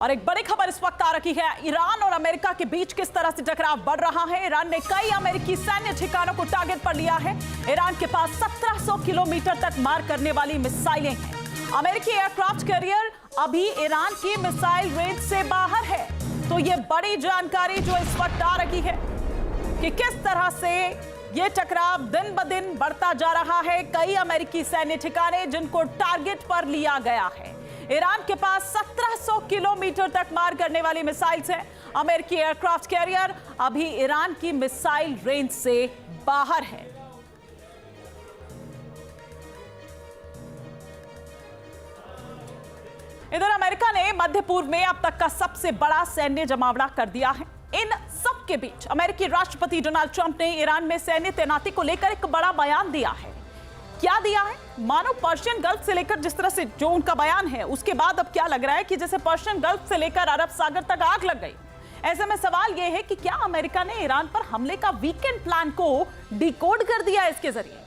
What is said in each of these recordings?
और एक बड़ी खबर इस वक्त आ रही है, ईरान और अमेरिका के बीच किस तरह से टकराव बढ़ रहा है। ईरान ने कई अमेरिकी सैन्य ठिकानों को टारगेट पर लिया है। ईरान के पास 1700 किलोमीटर तक मार करने वाली मिसाइलें हैं। अमेरिकी एयरक्राफ्ट कैरियर अभी ईरान की मिसाइल रेंज से बाहर है। तो ये बड़ी जानकारी जो इस वक्त आ रही है कि किस तरह से ये टकराव दिन ब दिन बढ़ता जा रहा है। कई अमेरिकी सैन्य ठिकाने जिनको टारगेट पर लिया गया है। ईरान के पास 1700 किलोमीटर तक मार करने वाली मिसाइल्स हैं। अमेरिकी एयरक्राफ्ट कैरियर अभी ईरान की मिसाइल रेंज से बाहर है। इधर अमेरिका ने मध्य पूर्व में अब तक का सबसे बड़ा सैन्य जमावड़ा कर दिया है। इन सब के बीच अमेरिकी राष्ट्रपति डोनाल्ड ट्रंप ने ईरान में सैन्य तैनाती को लेकर एक बड़ा बयान दिया है। क्या दिया है? मानो पर्शियन गल्फ से लेकर जिस तरह से जो उनका बयान है, उसके बाद अब क्या लग रहा है कि जैसे पर्शियन गल्फ से लेकर अरब सागर तक आग लग गई। ऐसे में सवाल यह है कि क्या अमेरिका ने ईरान पर हमले का वीकेंड प्लान को डिकोड कर दिया इसके जरिए?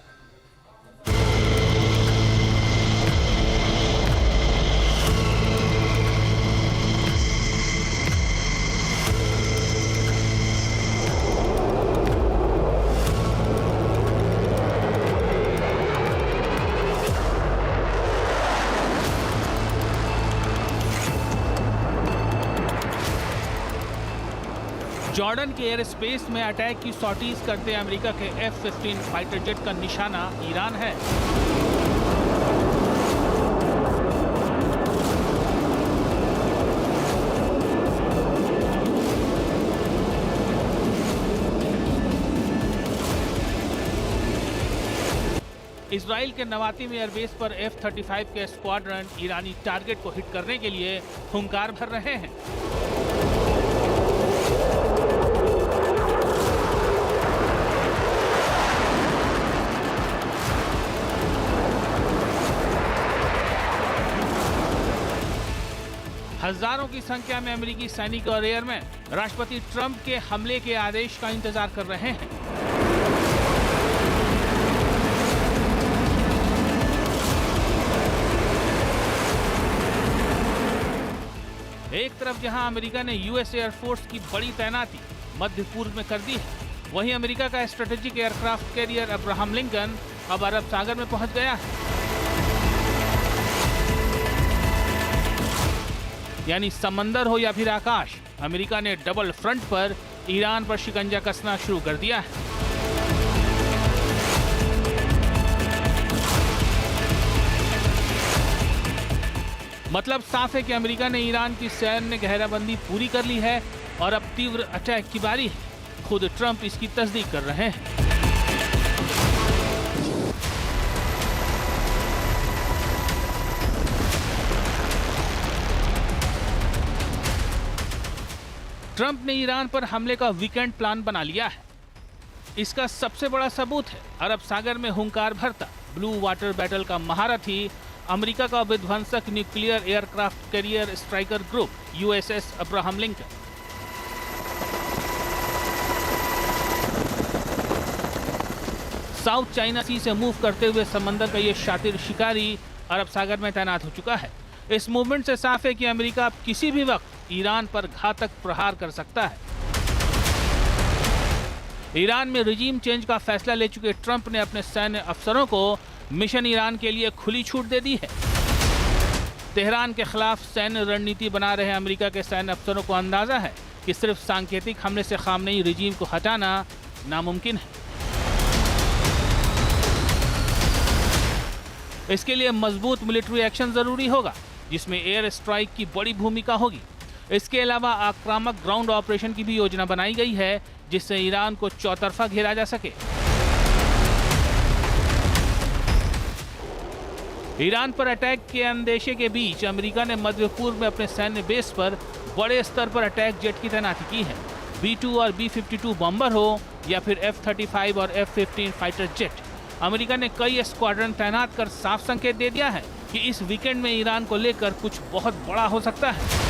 जॉर्डन के एयर स्पेस में अटैक की सॉर्टीज करते अमेरिका के F-15 फाइटर जेट का निशाना ईरान है। इजराइल के नवातिम एयरबेस पर F-35 के स्क्वाड्रन ईरानी टारगेट को हिट करने के लिए हुंकार भर रहे हैं। हजारों की संख्या में अमेरिकी सैनिक और एयरमैन राष्ट्रपति ट्रंप के हमले के आदेश का इंतजार कर रहे हैं। एक तरफ जहां अमेरिका ने यूएस एयरफोर्स की बड़ी तैनाती मध्य पूर्व में कर दी है, वहीं अमेरिका का strategic aircraft carrier Abraham Lincoln अब अरब सागर में पहुंच गया है। यानी समंदर हो या फिर आकाश, अमेरिका ने डबल फ्रंट पर ईरान पर शिकंजा कसना शुरू कर दिया है। मतलब साफ है कि अमेरिका ने ईरान की सैन्य घेराबंदी पूरी कर ली है और अब तीव्र अटैक की बारी है। खुद ट्रंप इसकी तस्दीक कर रहे हैं। ट्रंप ने ईरान पर हमले का वीकेंड प्लान बना लिया है। इसका सबसे बड़ा सबूत है अरब सागर में हुंकार भरता ब्लू वाटर बैटल का महारथी अमेरिका का विध्वंसक nuclear aircraft carrier striker group USS Abraham Lincoln. South China Sea से मूव करते हुए समंदर का ये शातिर शिकारी अरब सागर में तैनात हो चुका है। इस मूवमेंट से साफ है कि अमेरिका अब किसी भी वक्त ईरान पर घातक प्रहार कर सकता है। ईरान में रिजीम चेंज का फैसला ले चुके ट्रंप ने अपने सैन्य अफसरों को मिशन ईरान के लिए खुली छूट दे दी है। तेहरान के खिलाफ सैन्य रणनीति बना रहे अमेरिका के सैन्य अफसरों को अंदाजा है कि सिर्फ सांकेतिक हमले से खामनेई रिजीम को हटाना नामुमकिन है। इसके लिए मजबूत मिलिट्री एक्शन जरूरी होगा, जिसमें एयर स्ट्राइक की बड़ी भूमिका होगी। इसके अलावा आक्रामक ग्राउंड ऑपरेशन की भी योजना बनाई गई है, जिससे ईरान को चौतरफा घेरा जा सके। ईरान पर अटैक के अंदेशे के बीच अमेरिका ने मध्य पूर्व में अपने सैन्य बेस पर बड़े स्तर पर अटैक जेट की तैनाती की है। B-2 और B-52 बॉम्बर हो या फिर F-35 और F-15 फाइटर जेट, अमेरिका ने कई स्क्वाड्रन तैनात कर साफ संकेत दे दिया है कि इस वीकेंड में ईरान को लेकर कुछ बहुत बड़ा हो सकता है।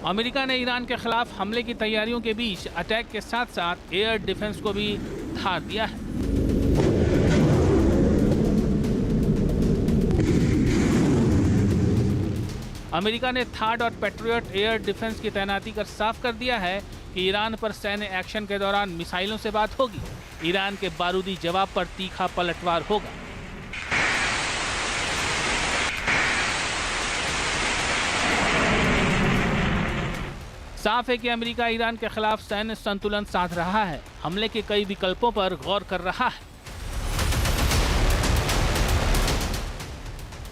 अमेरिका ने ईरान के खिलाफ हमले की तैयारियों के बीच अटैक के साथ साथ एयर डिफेंस को भी धार दिया है। अमेरिका ने थार्ड और पैट्रियट एयर डिफेंस की तैनाती कर साफ कर दिया है कि ईरान पर सैन्य एक्शन के दौरान मिसाइलों से बात होगी। ईरान के बारूदी जवाब पर तीखा पलटवार होगा। साफ है कि अमेरिका ईरान के खिलाफ सैन्य संतुलन साध रहा है, हमले के कई विकल्पों पर गौर कर रहा है।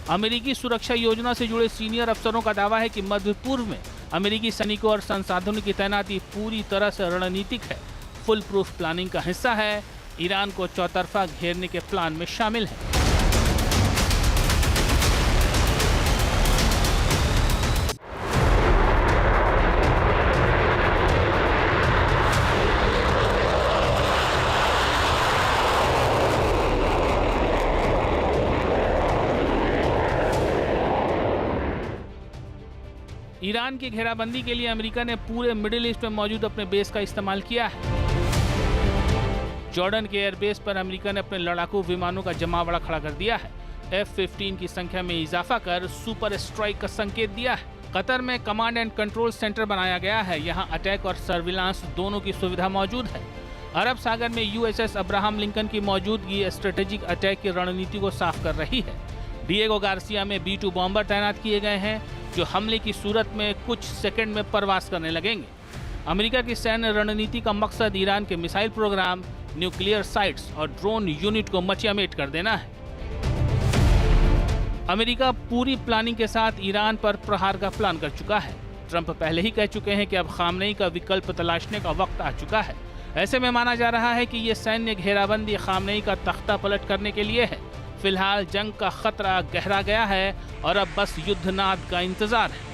अमेरिकी सुरक्षा योजना से जुड़े सीनियर अफसरों का दावा है कि मध्य पूर्व में अमेरिकी सैनिकों और संसाधनों की तैनाती पूरी तरह से रणनीतिक है, फुल प्रूफ प्लानिंग का हिस्सा है, ईरान को चौतरफा घेरने के प्लान में शामिल है। ईरान की घेराबंदी के लिए अमेरिका ने पूरे मिडिल ईस्ट में मौजूद अपने बेस का इस्तेमाल किया है। जॉर्डन के एयरबेस पर अमेरिका ने अपने लड़ाकू विमानों का जमावड़ा खड़ा कर दिया है। F-15 की संख्या में इजाफा कर सुपर स्ट्राइक का संकेत दिया है। कतर में कमांड एंड कंट्रोल सेंटर बनाया गया है, यहां अटैक और सर्विलांस दोनों की सुविधा मौजूद है। अरब सागर में USS अब्राहम लिंकन की मौजूदगी स्ट्रेटेजिक अटैक की रणनीति को साफ कर रही है। डिएगो गार्सिया में B-2 बॉम्बर तैनात किए गए हैं, जो हमले की सूरत में कुछ सेकंड में परवास करने लगेंगे। अमेरिका की सैन्य रणनीति का मकसद ईरान के मिसाइल प्रोग्राम, न्यूक्लियर साइट्स और ड्रोन यूनिट को मचियामेट कर देना है। अमेरिका पूरी प्लानिंग के साथ ईरान पर प्रहार का प्लान कर चुका है। ट्रंप पहले ही कह चुके हैं कि अब खामनेई का विकल्प तलाशने का वक्त आ चुका है। ऐसे में माना जा रहा है कि ये सैन्य घेराबंदी खामनेई का तख्ता पलट करने के लिए है। फिलहाल जंग का खतरा गहरा गया है और अब बस युद्धनाद का इंतजार है।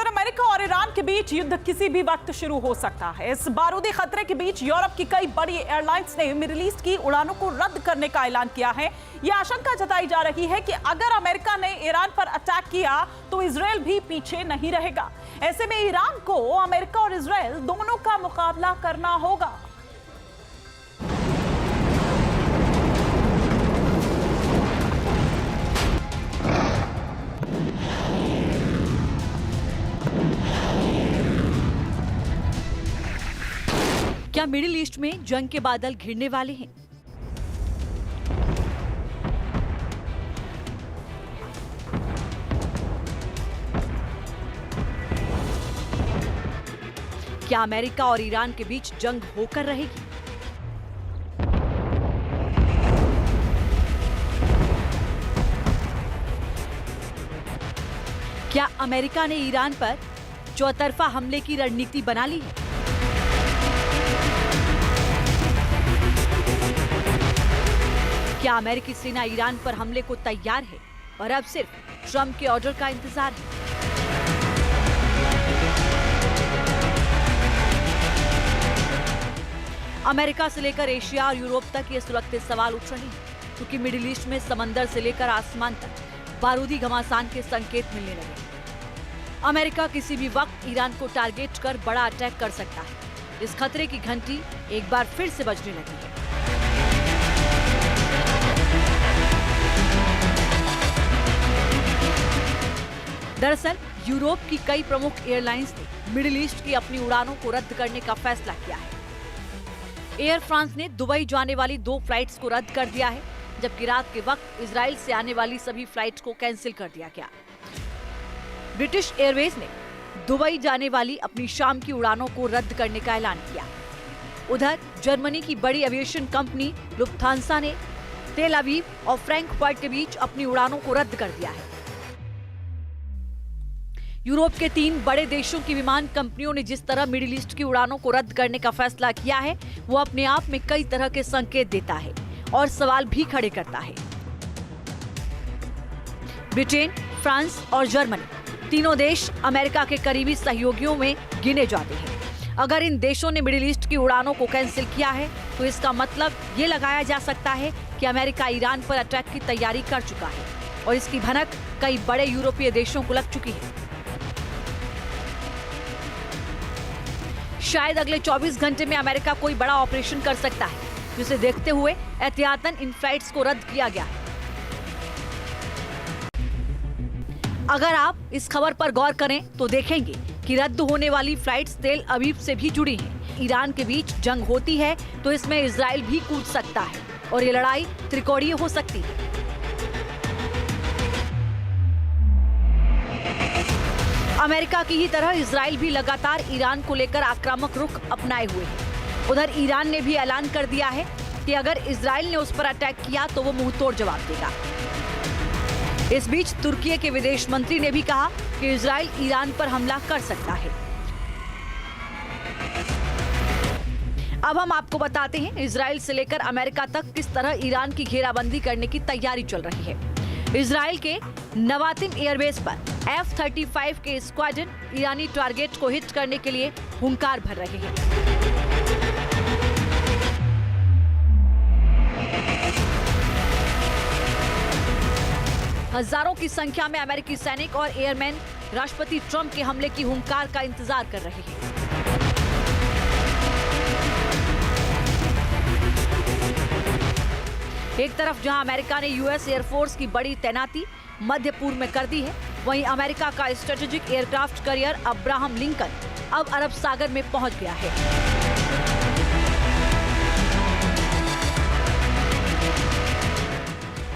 अमेरिका और ईरान के बीच युद्ध किसी भी वक्त शुरू हो सकता है। इस बारूदी खतरे के बीच यूरोप की कई बड़ी एयरलाइंस ने मिडिल ईस्ट की उड़ानों को रद्द करने का ऐलान किया है। यह आशंका जताई जा रही है कि अगर अमेरिका ने ईरान पर अटैक किया तो इजराइल भी पीछे नहीं रहेगा। ऐसे में ईरान को अमेरिका और इजराइल दोनों का मुकाबला करना होगा। क्या मिडिल ईस्ट में जंग के बादल घिरने वाले हैं? क्या अमेरिका और ईरान के बीच जंग होकर रहेगी? क्या अमेरिका ने ईरान पर चौतरफा हमले की रणनीति बना ली है? क्या अमेरिकी सेना ईरान पर हमले को तैयार है और अब सिर्फ ट्रंप के ऑर्डर का इंतजार है? अमेरिका से लेकर एशिया और यूरोप तक ये सुलगते सवाल उठ रहे हैं, क्योंकि मिडिल ईस्ट में समंदर से लेकर आसमान तक बारूदी घमासान के संकेत मिलने लगे। अमेरिका किसी भी वक्त ईरान को टारगेट कर बड़ा अटैक कर सकता है। इस खतरे की घंटी एक बार फिर से बजने लगी है। दरअसल यूरोप की कई प्रमुख एयरलाइंस ने मिडिल ईस्ट की अपनी उड़ानों को रद्द करने का फैसला किया है। एयर फ्रांस ने दुबई जाने वाली 2 फ्लाइट्स को रद्द कर दिया है, जबकि रात के वक्त इजराइल से आने वाली सभी फ्लाइट्स को कैंसिल कर दिया गया। ब्रिटिश एयरवेज ने दुबई जाने वाली अपनी शाम की उड़ानों को रद्द करने का ऐलान किया। उधर जर्मनी की बड़ी एविएशन कंपनी लुफ्थांसा ने तेल अवीव और फ्रैंकफर्ट के बीच अपनी उड़ानों को रद्द कर दिया है। यूरोप के 3 बड़े देशों की विमान कंपनियों ने जिस तरह मिडिल ईस्ट की उड़ानों को रद्द करने का फैसला किया है, वो अपने आप में कई तरह के संकेत देता है और सवाल भी खड़े करता है। ब्रिटेन, फ्रांस और जर्मनी तीनों देश अमेरिका के करीबी सहयोगियों में गिने जाते हैं। अगर इन देशों ने मिडिल ईस्ट की उड़ानों को कैंसिल किया है, तो इसका मतलब ये लगाया जा सकता है कि अमेरिका ईरान पर अटैक की तैयारी कर चुका है और इसकी भनक कई बड़े यूरोपीय देशों को लग चुकी है। शायद अगले 24 घंटे में अमेरिका कोई बड़ा ऑपरेशन कर सकता है। जिसे देखते हुए एहतियातन इन फ्लाइट्स को रद्द किया गया है। अगर आप इस खबर पर गौर करें तो देखेंगे कि रद्द होने वाली फ्लाइट्स तेल अवीव से भी जुड़ी हैं। ईरान के बीच जंग होती है तो इसमें इजराइल भी कूद सकता है और ये लड़ाई त्रिकोणीय हो सकती है। अमेरिका की ही तरह इजराइल भी लगातार ईरान को लेकर आक्रामक रुख अपनाए हुए है। उधर ईरान ने भी ऐलान कर दिया है कि अगर इजराइल ने उस पर अटैक किया तो वो मुंहतोड़ जवाब देगा। इस बीच तुर्की के विदेश मंत्री ने भी कहा कि इजराइल ईरान पर हमला कर सकता है। अब हम आपको बताते हैं इजराइल से लेकर अमेरिका तक किस तरह ईरान की घेराबंदी करने की तैयारी चल रही है। इजराइल के नवातिम एयरबेस पर F-35 के स्क्वाड्रन ईरानी टारगेट को हिट करने के लिए हुंकार भर रहे हैं। हजारों की संख्या में अमेरिकी सैनिक और एयरमैन राष्ट्रपति ट्रंप के हमले की हुंकार का इंतजार कर रहे हैं। एक तरफ जहां अमेरिका ने यूएस एयरफोर्स की बड़ी तैनाती मध्य पूर्व में कर दी है, वहीं अमेरिका का strategic aircraft carrier Abraham Lincoln अब अरब सागर में पहुंच गया है।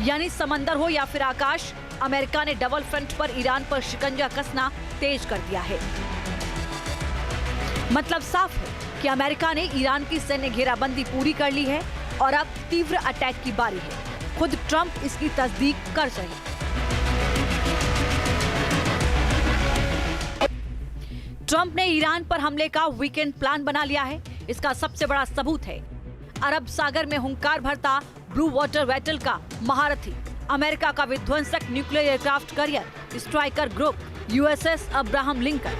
यानी समंदर हो या फिर आकाश, अमेरिका ने डबल फ्रंट पर ईरान पर शिकंजा कसना तेज कर दिया है। मतलब साफ है कि अमेरिका ने ईरान की सैन्य घेराबंदी पूरी कर ली है और अब तीव्र अटैक की बारी है। खुद ट्रंप इसकी तस्दीक कर रहे। ट्रंप ने ईरान पर हमले का वीकेंड प्लान बना लिया है। इसका सबसे बड़ा सबूत है अरब सागर में हुंकार भरता ब्लू वाटर वेटल का महारथी अमेरिका का विध्वंसक nuclear aircraft carrier striker group USS Abraham Lincoln.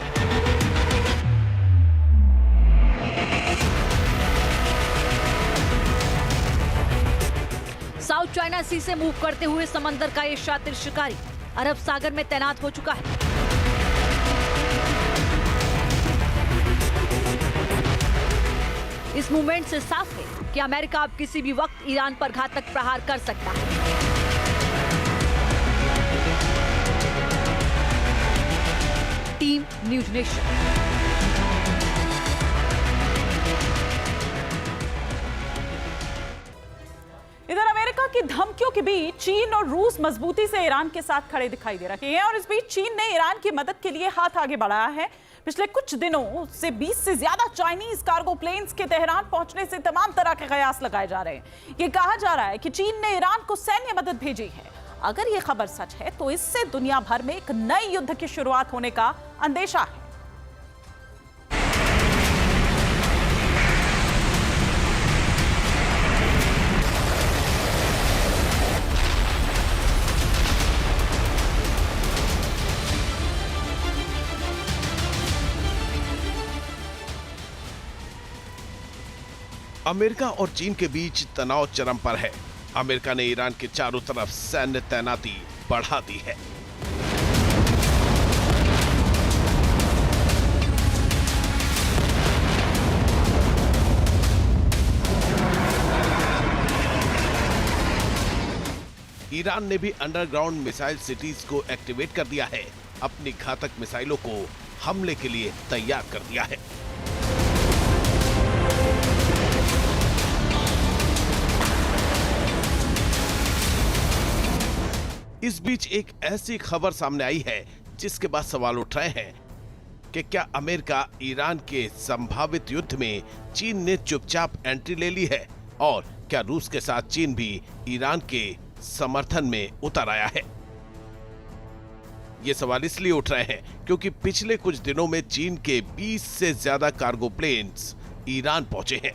South China Sea से मूव करते हुए समंदर का ये शातिर शिकारी अरब सागर में तैनात हो चुका है। इस मूवमेंट से साफ है कि अमेरिका अब किसी भी वक्त ईरान पर घातक प्रहार कर सकता है। Team news nation. इधर अमेरिका की धमकियों के बीच चीन और रूस मजबूती से ईरान के साथ खड़े दिखाई दे रहे हैं और इस बीच चीन ने ईरान की मदद के लिए हाथ आगे बढ़ाया है। पिछले कुछ दिनों से 20 से ज्यादा चाइनीज कार्गो प्लेन्स के तेहरान पहुंचने से तमाम तरह के कयास लगाए जा रहे हैं। ये कहा जा रहा है कि चीन ने ईरान को सैन्य मदद भेजी है। अगर ये खबर सच है तो इससे दुनिया भर में एक नए युद्ध की शुरुआत होने का अंदेशा है। अमेरिका और चीन के बीच तनाव चरम पर है। अमेरिका ने ईरान के चारों तरफ सैन्य तैनाती बढ़ा दी है। ईरान ने भी अंडरग्राउंड मिसाइल सिटीज को एक्टिवेट कर दिया है। अपनी घातक मिसाइलों को हमले के लिए तैयार कर दिया है। इस बीच एक ऐसी खबर सामने आई है जिसके बाद सवाल उठ रहे हैं कि क्या अमेरिका ईरान के संभावित युद्ध में चीन ने चुपचाप एंट्री ले ली है और क्या रूस के साथ चीन भी ईरान के समर्थन में उतर आया है। ये सवाल इसलिए उठ रहे हैं क्योंकि पिछले कुछ दिनों में चीन के 20 से ज्यादा कार्गो प्लेन्स ईरान पहुंचे हैं।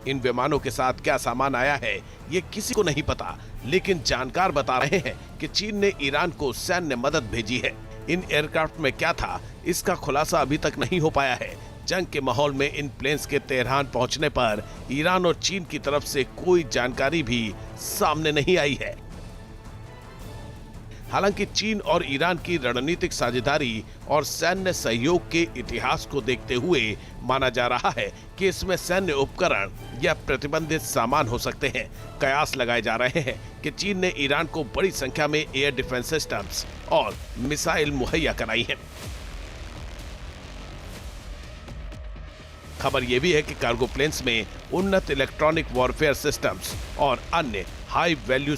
इन विमानों के साथ क्या सामान आया है ये किसी को नहीं पता, लेकिन जानकार बता रहे हैं कि चीन ने ईरान को सैन्य मदद भेजी है। इन एयरक्राफ्ट में क्या था इसका खुलासा अभी तक नहीं हो पाया है। जंग के माहौल में इन प्लेन्स के तेहरान पहुंचने पर ईरान और चीन की तरफ से कोई जानकारी भी सामने नहीं आई है। हालांकि चीन और ईरान की रणनीतिक साझेदारी और सैन्य सहयोग के इतिहास को देखते हुए माना जा रहा है कि इसमें सैन्य उपकरण या प्रतिबंधित सामान हो सकते हैं। कयास लगाए जा रहे हैं कि चीन ने ईरान को बड़ी संख्या में एयर डिफेंस सिस्टम्स और मिसाइल मुहैया कराई हैं। खबर यह भी है कि कार्गो प्लेन्स में उन्नत इलेक्ट्रॉनिक वॉरफेयर सिस्टम्स और अन्य हाई वैल्यू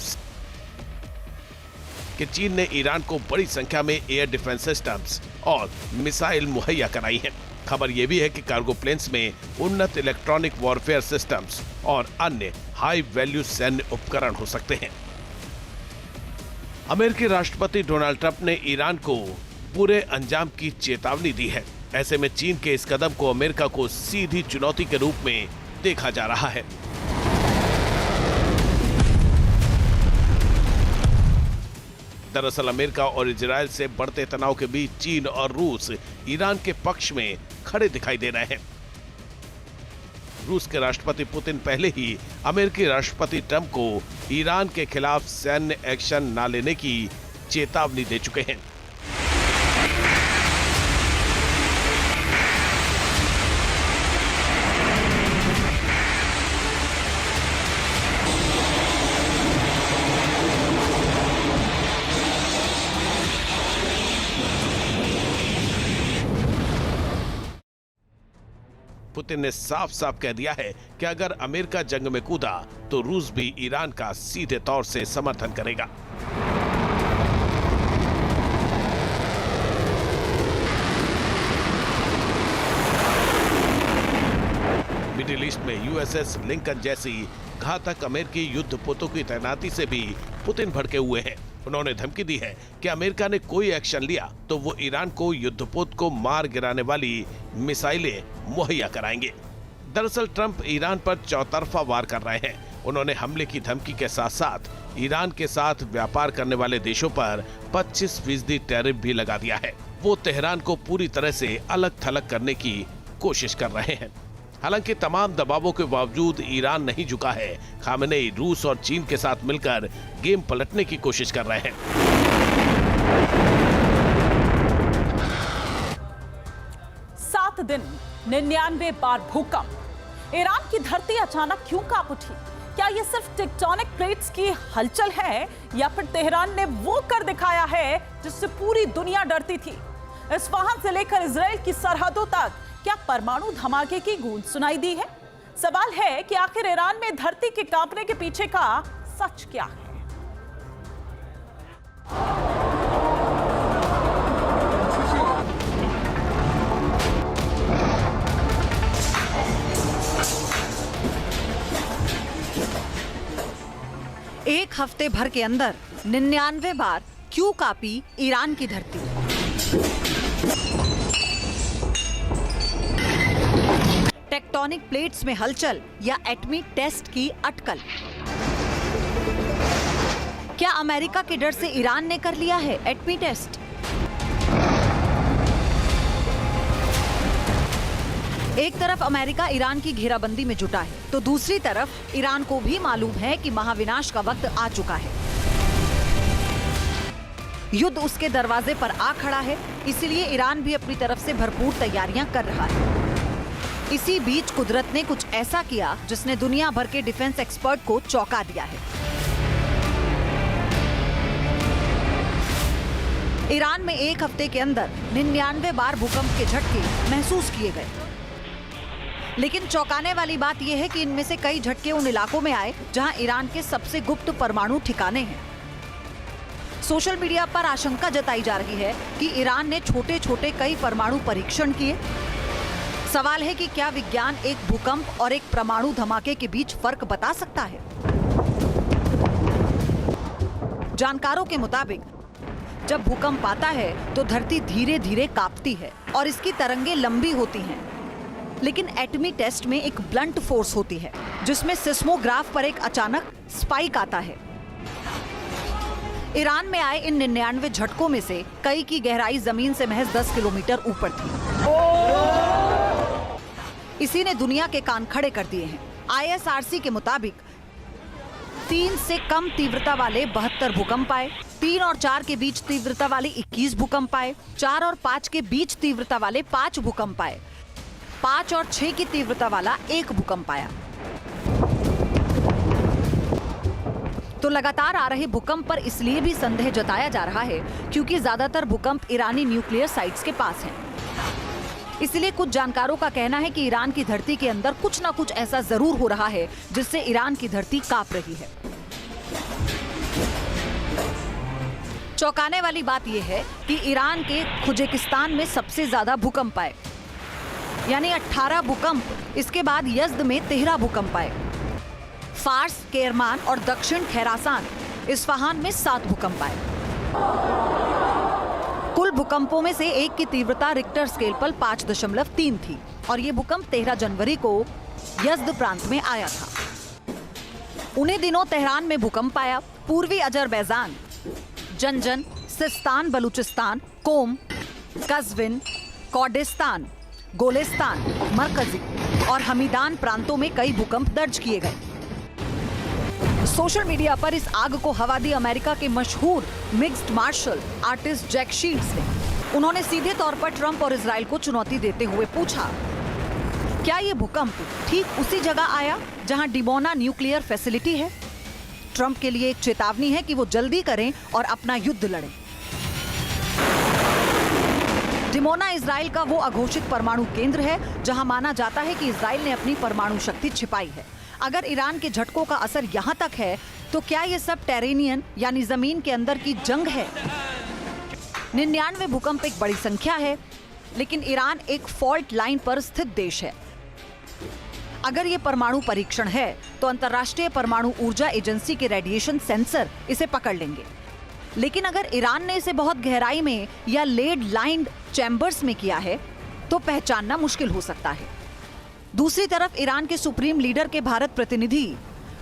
कि चीन ने ईरान को बड़ी संख्या में एयर डिफेंस सिस्टम्स और मिसाइल मुहैया कराई हैं। खबर यह भी है कि कार्गो प्लेन्स में उन्नत इलेक्ट्रॉनिक वॉरफेयर सिस्टम्स और अन्य हाई वैल्यू सैन्य उपकरण हो सकते हैं। अमेरिकी राष्ट्रपति डोनाल्ड ट्रंप ने ईरान को बुरे अंजाम की चेतावनी दी है। ऐसे में चीन के इस कदम को अमेरिका को सीधी चुनौती के रूप में देखा जा रहा है। दरअसल अमेरिका और इजराइल से बढ़ते तनाव के बीच चीन और रूस ईरान के पक्ष में खड़े दिखाई दे रहे हैं। रूस के राष्ट्रपति पुतिन पहले ही अमेरिकी राष्ट्रपति ट्रंप को ईरान के खिलाफ सैन्य एक्शन न लेने की चेतावनी दे चुके हैं। पुतिन ने साफ साफ कह दिया है कि अगर अमेरिका जंग में कूदा तो रूस भी ईरान का सीधे तौर से समर्थन करेगा। मिडिल ईस्ट में यूएसएस लिंकन जैसी घातक अमेरिकी युद्धपोतों की तैनाती से भी पुतिन भड़के हुए हैं। उन्होंने धमकी दी है कि अमेरिका ने कोई एक्शन लिया तो वो ईरान को युद्धपोत को मार गिराने वाली मिसाइलें मुहैया कराएंगे। दरअसल ट्रंप ईरान पर चौतरफा वार कर रहे हैं। उन्होंने हमले की धमकी के साथ साथ ईरान के साथ व्यापार करने वाले देशों पर 25% टैरिफ भी लगा दिया है। वो तेहरान को पूरी तरह से अलग थलग करने की कोशिश कर रहे हैं। हालांकि तमाम दबावों के बावजूद ईरान नहीं झुका है। खामेनेई रूस और चीन के साथ मिलकर गेम पलटने की कोशिश कर रहे हैं। 7 दिन 99 बार भूकंप। ईरान की धरती अचानक क्यों कांप उठी? क्या ये सिर्फ टेक्टोनिक प्लेट्स की हलचल है या फिर तेहरान ने वो कर दिखाया है जिससे पूरी दुनिया डरती थी? इस्फहान से लेकर इजराइल की सरहदों तक क्या परमाणु धमाके की गूंज सुनाई दी है? सवाल है कि आखिर ईरान में धरती के कांपने के पीछे का सच क्या है? एक हफ्ते भर के अंदर 99 बार क्यों कांपी ईरान की धरती? टेक्टोनिक प्लेट्स में हलचल या एटमी टेस्ट की अटकल? क्या अमेरिका के डर से ईरान ने कर लिया है एटमी टेस्ट? एक तरफ अमेरिका ईरान की घेराबंदी में जुटा है तो दूसरी तरफ ईरान को भी मालूम है कि महाविनाश का वक्त आ चुका है। युद्ध उसके दरवाजे पर आ खड़ा है, इसलिए ईरान भी अपनी तरफ से भरपूर तैयारियां कर रहा है। इसी बीच कुदरत ने कुछ ऐसा किया जिसने दुनिया भर के डिफेंस एक्सपर्ट को चौंका दिया है। ईरान में एक हफ्ते के अंदर 99 बार भूकंप के झटके महसूस किए गए। लेकिन चौंकाने वाली बात यह है कि इनमें से कई झटके उन इलाकों में आए जहां ईरान के सबसे गुप्त परमाणु ठिकाने हैं। सोशल मीडिया पर आशंका जताई जा रही है कि ईरान ने छोटे छोटे कई परमाणु परीक्षण किए। सवाल है कि क्या विज्ञान एक भूकंप और एक परमाणु धमाके के बीच फर्क बता सकता है? जानकारों के मुताबिक जब भूकंप आता है तो धरती धीरे धीरे कांपती है और इसकी तरंगें लंबी होती हैं। लेकिन एटमी टेस्ट में एक ब्लंट फोर्स होती है जिसमें सिस्मोग्राफ पर एक अचानक स्पाइक आता है। ईरान में आए इन 99 झटकों में से कई की गहराई जमीन से महज 10 किलोमीटर ऊपर थी। इसी ने दुनिया के कान खड़े कर दिए हैं। ISRC के मुताबिक 3 से कम तीव्रता वाले 72 भूकंप आए। 3 और 4 के बीच तीव्रता वाले 21 भूकंप आए, 4 और 5 के बीच तीव्रता वाले 5 भूकंप आए, 5 और 6 की तीव्रता वाला 1 भूकंप आया। तो लगातार आ रहे भूकंप पर इसलिए भी संदेह जताया जा रहा है क्योंकि ज्यादातर भूकंप ईरानी न्यूक्लियर साइट्स के पास हैं। इसलिए कुछ जानकारों का कहना है कि ईरान की धरती के अंदर कुछ ना कुछ ऐसा जरूर हो रहा है जिससे ईरान की धरती कांप रही है। चौंकाने वाली बात यह है कि ईरान के खुजेकिस्तान में सबसे ज्यादा भूकंप आए, यानी 18 भूकंप। इसके बाद यज़्द में 13 भूकंप आए। फार्स, केरमान और दक्षिण खैरासान, इस्फहान में 7 भूकंप आए। कुल भूकंपों में से एक की तीव्रता रिक्टर स्केल पर 5.3 थी और ये भूकंप 13 जनवरी को यज़्द प्रांत में आया था। उन्हीं दिनों तेहरान में भूकंप आया। पूर्वी अजरबैजान, जंजन, सिस्तान बलूचिस्तान, कोम, कज़विन, कोर्डिस्तान, गोलिस्तान, मरकजी और हमीदान प्रांतों में कई भूकंप दर्ज किए गए। सोशल मीडिया पर इस आग को हवा दी अमेरिका के मशहूर mixed martial artist Jack Shields ने। उन्होंने सीधे तौर पर ट्रंप और इजराइल को चुनौती देते हुए पूछा, क्या ये भूकंप ठीक उसी जगह आया जहां डिमोना न्यूक्लियर फैसिलिटी है? ट्रंप के लिए एक चेतावनी है कि वो जल्दी करें और अपना युद्ध लड़ें। डिमोना इजराइल का वो अघोषित परमाणु केंद्र है जहां माना जाता है कि इजराइल ने अपनी परमाणु शक्ति छिपाई है। अगर ईरान के झटकों का असर यहां तक है तो क्या ये सब टेरेनियन यानी जमीन के अंदर की जंग है? 99 भूकंप एक बड़ी संख्या है, लेकिन ईरान एक फॉल्ट लाइन पर स्थित देश है। अगर ये परमाणु परीक्षण है तो अंतर्राष्ट्रीय परमाणु ऊर्जा एजेंसी के रेडिएशन सेंसर इसे पकड़ लेंगे। लेकिन अगर ईरान ने इसे बहुत गहराई में या लेड लाइन्ड चैम्बर्स में किया है तो पहचानना मुश्किल हो सकता है। दूसरी तरफ ईरान के सुप्रीम लीडर के भारत प्रतिनिधि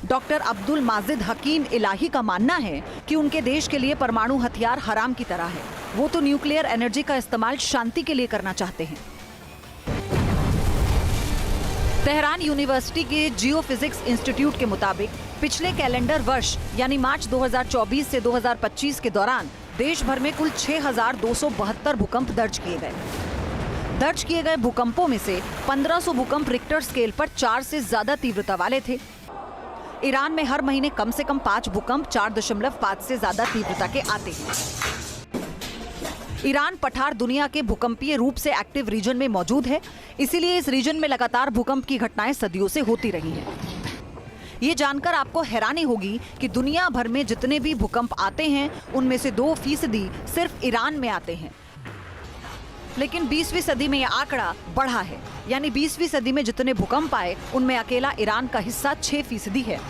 डॉक्टर अब्दुल माजिद हकीम इलाही का मानना है कि उनके देश के लिए परमाणु हथियार हराम की तरह है। वो तो न्यूक्लियर एनर्जी का इस्तेमाल शांति के लिए करना चाहते हैं। तेहरान यूनिवर्सिटी के जियोफिजिक्स इंस्टीट्यूट के मुताबिक पिछले कैलेंडर वर्ष यानी मार्च 2024 से 2025 के दौरान देश भर में कुल 6,272 भूकंप दर्ज किए गए। दर्ज किए गए भूकंपों में से 1500 भूकंप रिक्टर स्केल पर 4 से ज्यादा तीव्रता वाले थे। ईरान में हर महीने कम से कम 5 भूकंप 4.5 से ज्यादा तीव्रता के आते हैं। ईरान पठार दुनिया के भूकंपीय रूप से एक्टिव रीजन में मौजूद है, इसीलिए इस रीजन में लगातार भूकंप की घटनाएं सदियों से होती रही हैं। ये जानकर आपको हैरानी होगी कि दुनिया भर में जितने भी भूकंप आते हैं उनमें से 2% सिर्फ ईरान में आते हैं। लेकिन 20वीं सदी में यह आंकड़ा बढ़ा है, यानी 20वीं सदी में जितने भूकंप आए उनमें अकेला ईरान का हिस्सा 6% है।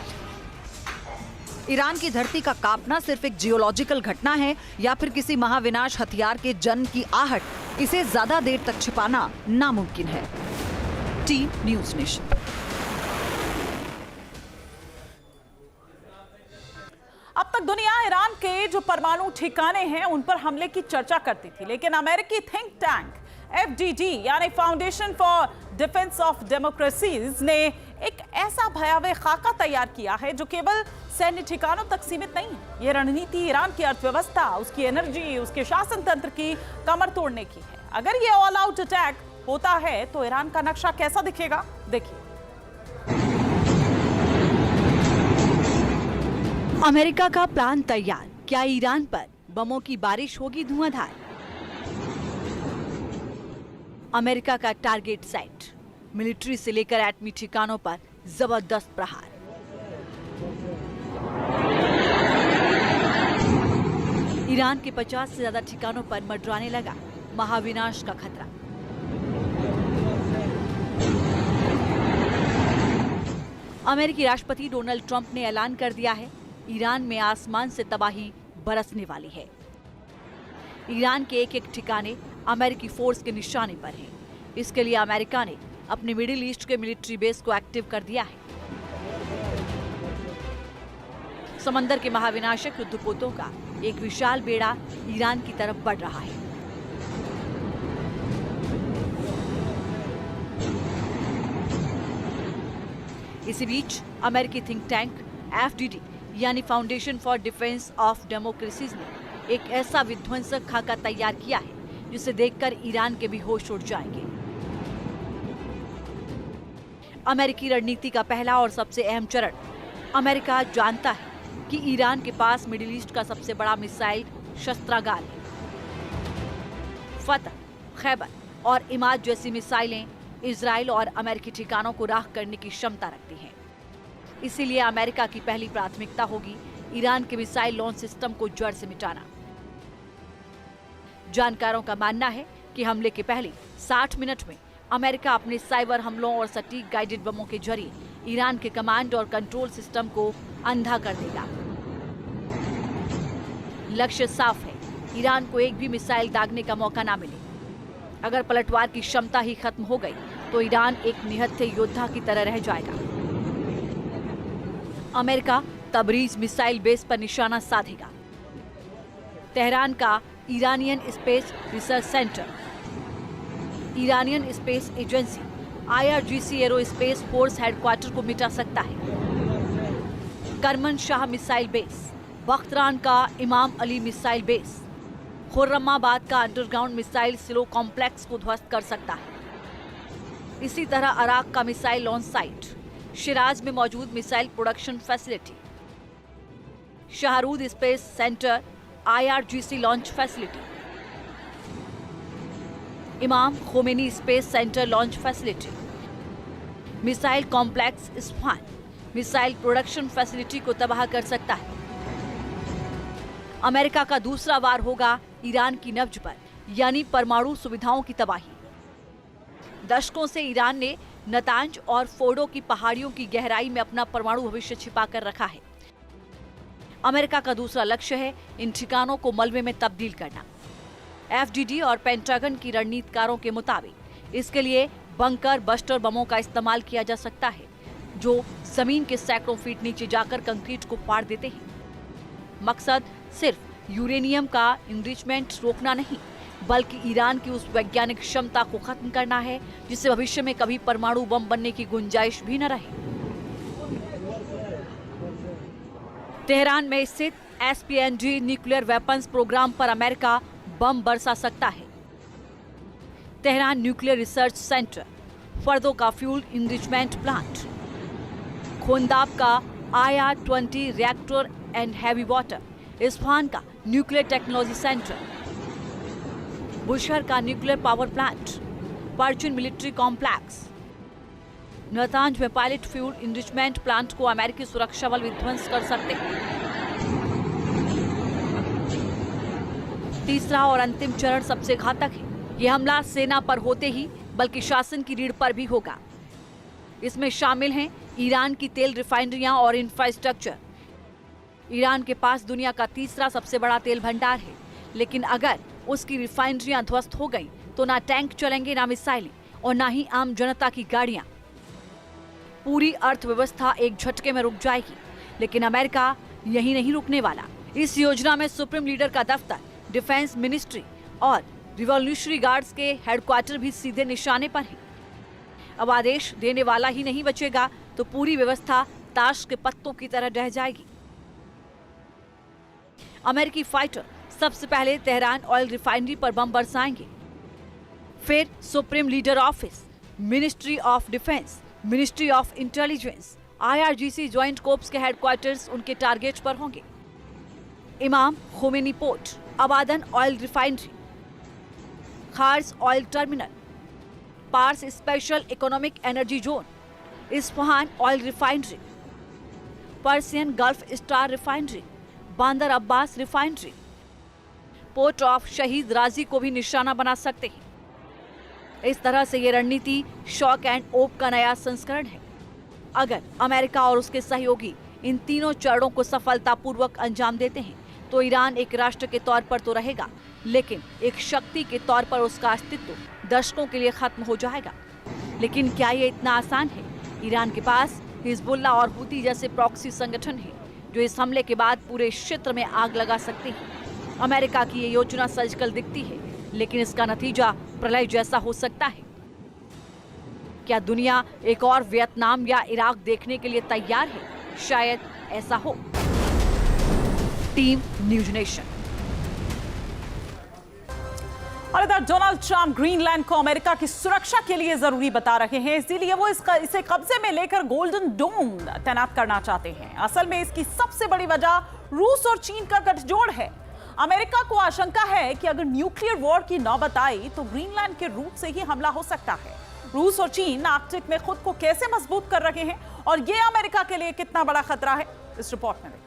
ईरान की धरती का कांपना सिर्फ एक जियोलॉजिकल घटना है या फिर किसी महाविनाश हथियार के जन्म की आहट, इसे ज्यादा देर तक छिपाना नामुमकिन है। Team news nation. अब तक दुनिया ईरान के जो परमाणु ठिकाने हैं उन पर हमले की चर्चा करती थी, लेकिन अमेरिकी थिंक टैंक FDD यानी foundation for defence of democracies ने एक ऐसा भयावह खाका तैयार किया है जो केवल सैन्य ठिकानों तक सीमित नहीं है। ये रणनीति ईरान की अर्थव्यवस्था, उसकी एनर्जी, उसके शासन तंत्र की कमर तोड़ने की है। अगर ये ऑल आउट अटैक होता है तो ईरान का नक्शा कैसा दिखेगा, देखिए। अमेरिका का प्लान तैयार, क्या ईरान पर बमों की बारिश होगी धुआंधार? अमेरिका का टारगेट सेट, मिलिट्री से लेकर एटमी ठिकानों पर जबरदस्त प्रहार। ईरान के 50 से ज्यादा ठिकानों पर मंडराने लगा महाविनाश का खतरा। अमेरिकी राष्ट्रपति डोनाल्ड ट्रंप ने ऐलान कर दिया है, ईरान में आसमान से तबाही बरसने वाली है। ईरान के एक एक ठिकाने अमेरिकी फोर्स के निशाने पर हैं। इसके लिए अमेरिका ने अपने मिडिल ईस्ट के मिलिट्री बेस को एक्टिव कर दिया है। समंदर के महाविनाशक युद्धपोतों का एक विशाल बेड़ा ईरान की तरफ बढ़ रहा है। इसी बीच अमेरिकी थिंक टैंक FDD यानी foundation for defence of democracies ने एक ऐसा विध्वंसक खाका तैयार किया है जिसे देखकर ईरान के भी होश उड़ जाएंगे। अमेरिकी रणनीति का पहला और सबसे अहम चरण। अमेरिका जानता है कि ईरान के पास मिडिल ईस्ट का सबसे बड़ा मिसाइल शस्त्रागार है। फतह, खैबर और इमाद जैसी मिसाइलें इजराइल और अमेरिकी ठिकानों को राख करने की क्षमता रखती हैं। इसीलिए अमेरिका की पहली प्राथमिकता होगी ईरान के मिसाइल लॉन्च सिस्टम को जड़ से मिटाना। जानकारों का मानना है कि हमले के पहले 60 मिनट में अमेरिका अपने साइबर हमलों और सटीक गाइडेड बमों के जरिए ईरान के कमांड और कंट्रोल सिस्टम को अंधा कर देगा। लक्ष्य साफ है, ईरान को एक भी मिसाइल दागने का मौका ना मिले। अगर पलटवार की क्षमता ही खत्म हो गई तो ईरान एक निहत्थे योद्धा की तरह रह जाएगा। अमेरिका तबरीज मिसाइल बेस पर निशाना साधेगा। तेहरान का Iranian space research centre, Iranian space agency IRGC aerospace force headquarter को मिटा सकता है। करमन शाह मिसाइल बेस, बख्तरान का इमाम अली मिसाइल बेस, खुर्रमाबाद का अंडरग्राउंड मिसाइल सिलो कॉम्प्लेक्स को ध्वस्त कर सकता है। इसी तरह अराक का मिसाइल लॉन्च साइट, शिराज में मौजूद missile production facility, Shahroud space centre IRGC launch facility, Imam Khomeini space centre launch facility, missile complex Isfahan missile production facility को तबाह कर सकता है। अमेरिका का दूसरा वार होगा ईरान की नब्ज पर, यानी परमाणु सुविधाओं की तबाही। दशकों से ईरान ने नतांज और फोर्डो की पहाड़ियों की गहराई में अपना परमाणु भविष्य छिपा कर रखा है। अमेरिका का दूसरा लक्ष्य है इन ठिकानों को मलबे में तब्दील करना। FDD और पेंटागन की रणनीतिकारों के मुताबिक इसके लिए बंकर बस्टर बमों का इस्तेमाल किया जा सकता है, जो जमीन के सैकड़ों फीट नीचे जाकर कंक्रीट को फाड़ देते हैं। मकसद सिर्फ यूरेनियम का इनरिचमेंट रोकना नहीं, बल्कि ईरान की उस वैज्ञानिक क्षमता को खत्म करना है जिससे भविष्य में कभी परमाणु बम बनने की गुंजाइश भी न रहे। तेहरान में स्थित SPNG न्यूक्लियर वेपन्स प्रोग्राम पर अमेरिका बम बरसा सकता है। तेहरान न्यूक्लियर रिसर्च सेंटर, फर्दो का फ्यूल इनरिचमेंट प्लांट, खोंदाब का IR-20 reactor and heavy water, Isfahan का न्यूक्लियर टेक्नोलॉजी सेंटर, बुशहर का न्यूक्लियर पावर प्लांट, परचून मिलिट्री कॉम्प्लेक्स, नतांज में पायलट फ्यूल इनरिचमेंट प्लांट को अमेरिकी सुरक्षा बल विध्वंस कर सकते हैं। तीसरा और अंतिम चरण सबसे घातक है। यह हमला सेना पर होते ही बल्कि शासन की रीढ़ पर भी होगा। इसमें शामिल हैं ईरान की तेल रिफाइनरियां और इंफ्रास्ट्रक्चर। ईरान के पास दुनिया का तीसरा सबसे बड़ा तेल भंडार है, लेकिन अगर उसकी रिफाइनरियां ध्वस्त हो गईं, तो ना टैंक चलेंगे, ना मिसाइलें और ना ही आम जनता की गाड़ियां। पूरी अर्थव्यवस्था एक झटके में रुक जाएगी। लेकिन अमेरिका यही नहीं रुकने वाला। इस योजना में सुप्रीम लीडर का दफ्तर, डिफेंस मिनिस्ट्री और रिवॉल्यूशनरी गार्ड्स के हेडक्वार्टर भी सीधे निशाने पर हैं। अब आदेश देने वाला ही नहीं बचेगा तो पूरी व्यवस्था ताश के पत्तों की तरह रह जाएगी। अमेरिकी फाइटर सबसे पहले तेहरान ऑयल रिफाइनरी पर बम बरसाएंगे, फिर supreme leader office, ministry of defence, ministry of intelligence, IRGC joint corps के हेडक्वार्टर्स उनके टारगेट पर होंगे। Imam Khomeini port, Abadan oil refinery, Kharg oil terminal, Pars special economic energy zone, Isfahan oil refinery, Persian Gulf star refinery, Bandar Abbas refinery, port of शहीद राजी को भी निशाना बना सकते हैं। इस तरह से ये रणनीति शॉक एंड ओप का नया संस्करण है। अगर अमेरिका और उसके सहयोगी इन तीनों चरणों को सफलतापूर्वक अंजाम देते हैं तो ईरान एक राष्ट्र के तौर पर तो रहेगा, लेकिन एक शक्ति के तौर पर उसका अस्तित्व दशकों के लिए खत्म हो जाएगा। लेकिन क्या ये इतना आसान है? ईरान के पास हिजबुल्लाह और हुती जैसे प्रॉक्सी संगठन हैं जो इस हमले के बाद पूरे क्षेत्र में आग लगा सकते हैं। अमेरिका की ये योजना सर्जिकल दिखती है, लेकिन इसका नतीजा प्रलय जैसा हो सकता है। क्या दुनिया एक और वियतनाम या इराक देखने के लिए तैयार है? शायद ऐसा हो। Team news nation. और इधर डोनाल्ड ट्रंप ग्रीनलैंड को अमेरिका की सुरक्षा के लिए जरूरी बता रहे हैं, इसीलिए वो इसे कब्जे में लेकर गोल्डन डोम तैनात करना चाहते हैं। असल में इसकी सबसे बड़ी वजह रूस और चीन का गठजोड़ है। अमेरिका को आशंका है कि अगर न्यूक्लियर वॉर की नौबत आई तो ग्रीनलैंड के रूट से ही हमला हो सकता है। रूस और चीन आर्कटिक में खुद को कैसे मजबूत कर रहे हैं और ये अमेरिका के लिए कितना बड़ा खतरा है, इस रिपोर्ट में देखिए।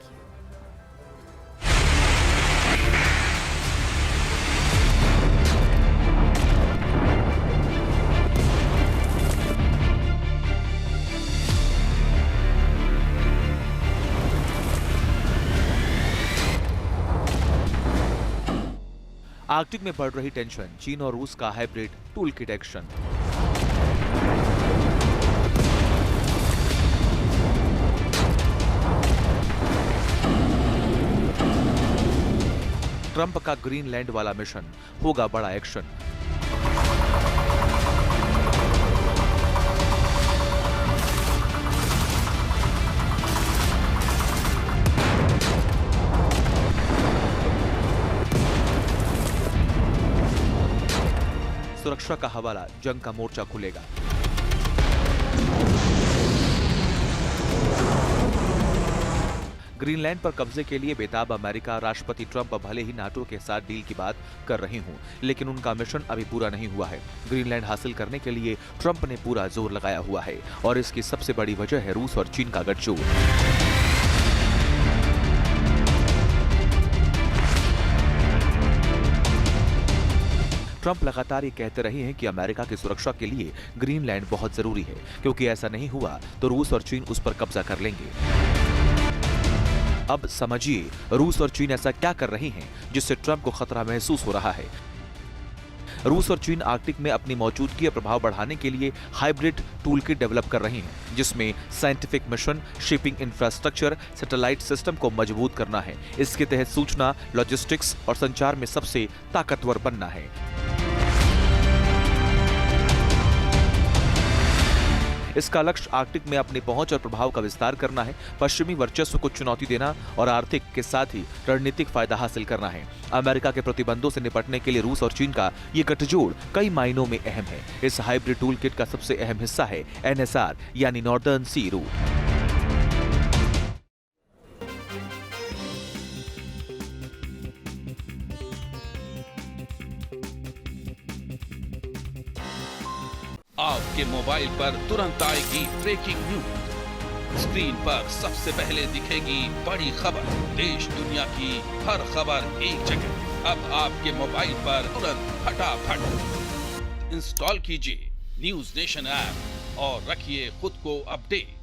आर्कटिक में बढ़ रही टेंशन, चीन और रूस का hybrid tool kit action. Trump का ग्रीनलैंड वाला मिशन होगा बड़ा एक्शन। सुरक्षा का हवाला, जंग का मोर्चा खुलेगा। ग्रीनलैंड पर कब्जे के लिए बेताब अमेरिका। राष्ट्रपति ट्रंप भले ही नाटो के साथ डील की बात कर रहे हों, लेकिन उनका मिशन अभी पूरा नहीं हुआ है। ग्रीनलैंड हासिल करने के लिए ट्रंप ने पूरा जोर लगाया हुआ है और इसकी सबसे बड़ी वजह है रूस और चीन का गठजोड़। ट्रंप लगातार ये कहते रहे हैं कि अमेरिका की सुरक्षा के लिए ग्रीनलैंड बहुत जरूरी है, क्योंकि ऐसा नहीं हुआ तो रूस और चीन उस पर कब्जा कर लेंगे। अब समझिए रूस और चीन ऐसा क्या कर रहे हैं जिससे ट्रंप को खतरा महसूस हो रहा है। रूस और चीन आर्कटिक में अपनी मौजूदगी और प्रभाव बढ़ाने के लिए हाइब्रिड टूलकिट डेवलप कर रहे हैं, जिसमें scientific mission, shipping infrastructure, satellite system को मजबूत करना है। इसके तहत सूचना, लॉजिस्टिक्स और संचार में सबसे ताकतवर बनना है। इसका लक्ष्य आर्कटिक में अपनी पहुंच और प्रभाव का विस्तार करना है, पश्चिमी वर्चस्व को चुनौती देना और आर्थिक के साथ ही रणनीतिक फायदा हासिल करना है। अमेरिका के प्रतिबंधों से निपटने के लिए रूस और चीन का ये गठजोड़ कई मायनों में अहम है। इस हाइब्रिड टूल किट का सबसे अहम हिस्सा है NSR यानी नॉर्दर्न सी रूट। आपके मोबाइल पर तुरंत आएगी ब्रेकिंग न्यूज। स्क्रीन पर सबसे पहले दिखेगी बड़ी खबर। देश दुनिया की हर खबर एक जगह। अब आपके मोबाइल पर तुरंत फटाफट इंस्टॉल कीजिए न्यूज नेशन ऐप और रखिए खुद को अपडेट।